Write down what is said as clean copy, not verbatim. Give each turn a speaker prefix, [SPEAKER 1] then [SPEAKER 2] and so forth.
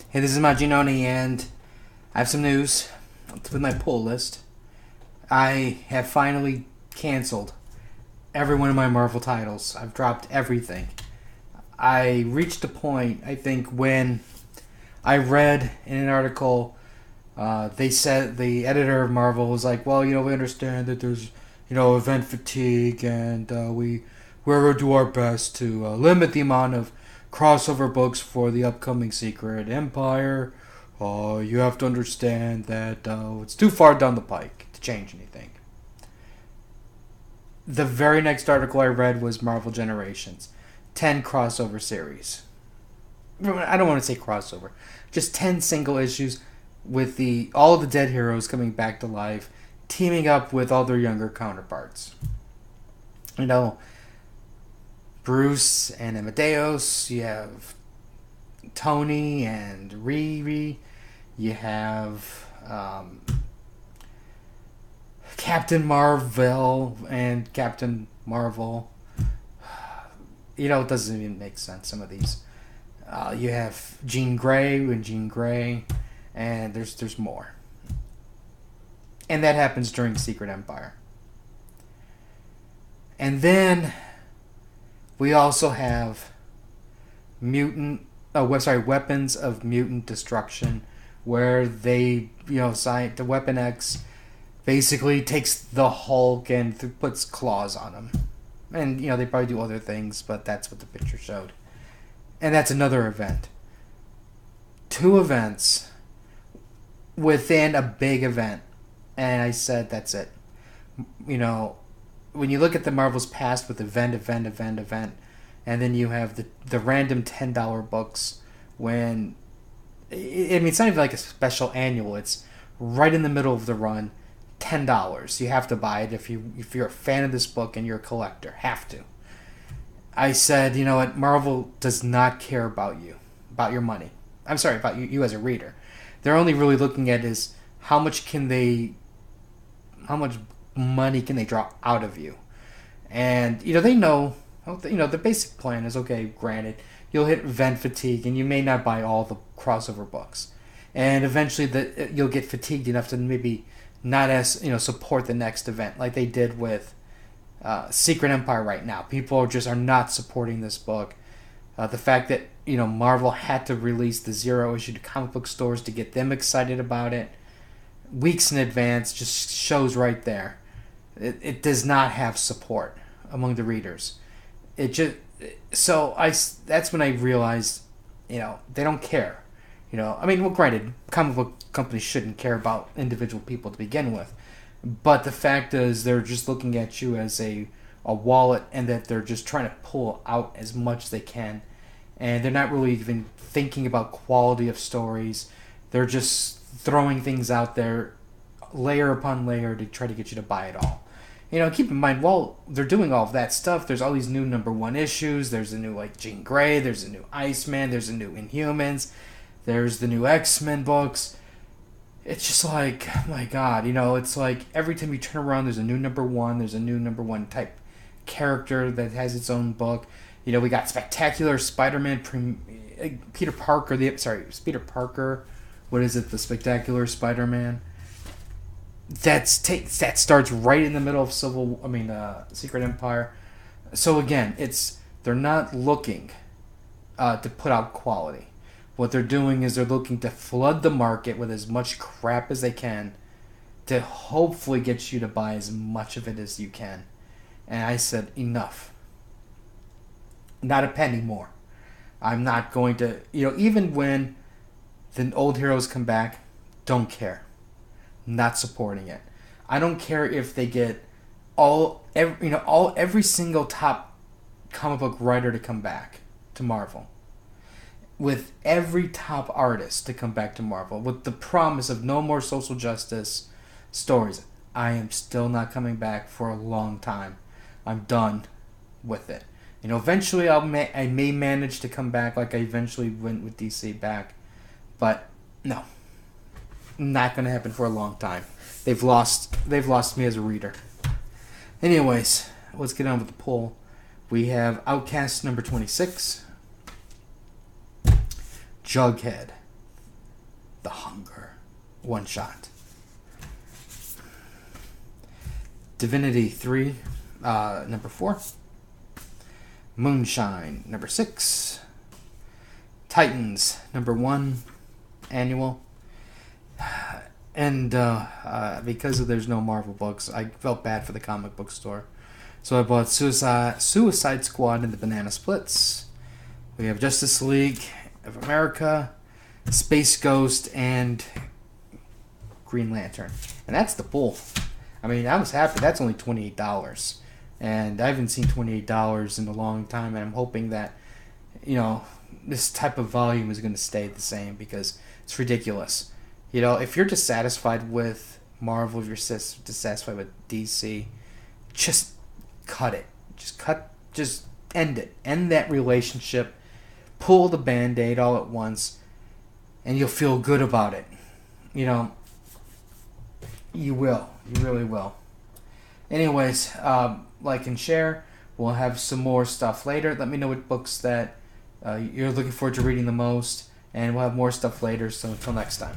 [SPEAKER 1] Hey, this is Majin, and I have some news with my pull list. I have finally canceled every one of my Marvel titles. I've dropped everything. I reached a point, I think, when I read in an article, they said the editor of Marvel was like, well, we understand that there's, event fatigue, and we're going to do our best to limit the amount of crossover books for the upcoming Secret Empire. You have to understand that it's too far down the pike to change anything. The very next article I read was Marvel Generations. 10 crossover series. I don't want to say crossover. Just 10 single issues with all of the dead heroes coming back to life, teaming up with all their younger counterparts. Bruce and Amadeus, you have Tony and Riri, you have Captain Marvel and Captain Marvel. It doesn't even make sense, some of these. You have Jean Grey and Jean Grey, and there's more. And that happens during Secret Empire. And then we also have Weapons of Mutant Destruction, where they, the Weapon X basically takes the Hulk and puts claws on him. And, they probably do other things, but that's what the picture showed. And that's another event. 2 events within a big event. And I said, that's it. When you look at the Marvel's past with event, and then you have the random $10 books when... it's not even like a special annual. It's right in the middle of the run. $10. You have to buy it if you're a fan of this book and you're a collector. Have to. I said, you know what? Marvel does not care about you. About your money. I'm sorry, about you as a reader. They're only really looking at is how much money can they draw out of you. And, they know, the basic plan is, okay, granted, you'll hit event fatigue and you may not buy all the crossover books. And eventually you'll get fatigued enough to maybe not support the next event like they did with Secret Empire right now. People are not supporting this book. The fact that, Marvel had to release the 0 issue to comic book stores to get them excited about it weeks in advance just shows right there. It does not have support among the readers. That's when I realized, they don't care. Granted, comic book companies shouldn't care about individual people to begin with. But the fact is, they're just looking at you as a wallet, and that they're just trying to pull out as much as they can. And they're not really even thinking about quality of stories. They're just throwing things out there, layer upon layer, to try to get you to buy it all. Keep in mind, while they're doing all of that stuff, there's all these new #1 issues. There's a new, Jean Grey. There's a new Iceman. There's a new Inhumans. There's the new X-Men books. It's just like, oh my God, it's like every time you turn around, there's a new #1. There's a new #1 type character that has its own book. We got Spectacular Spider-Man, Peter Parker. Peter Parker. What is it? The Spectacular Spider-Man. That starts right in the middle of Secret Empire. So again, they're not looking to put out quality. What they're doing is they're looking to flood the market with as much crap as they can to hopefully get you to buy as much of it as you can. And I said, enough. Not a penny more. I'm not going to, even when the old heroes come back, don't care. Not supporting it. I don't care if they get every single top comic book writer to come back to Marvel. With every top artist to come back to Marvel, with the promise of no more social justice stories. I am still not coming back for a long time. I'm done with it. Eventually I may manage to come back like I eventually went with DC back. But no. Not going to happen for a long time. They've lost me as a reader. Anyways, let's get on with the poll. We have Outcast number 26. Jughead, The Hunger one shot. Divinity 3, number 4. Moonshine, number 6. Titans, number 1, annual. And because there's no Marvel books, I felt bad for the comic book store. So I bought Suicide Squad and the Banana Splits. We have Justice League of America, Space Ghost, and Green Lantern. And that's the pull. I mean, I was happy. That's only $28. And I haven't seen $28 in a long time, and I'm hoping that, this type of volume is going to stay the same because it's ridiculous. If you're dissatisfied with Marvel, if you're dissatisfied with DC, just cut it. Just end it. End that relationship. Pull the Band-Aid all at once, and you'll feel good about it. You will. You really will. Anyways, like and share. We'll have some more stuff later. Let me know what books that you're looking forward to reading the most, and we'll have more stuff later. So until next time.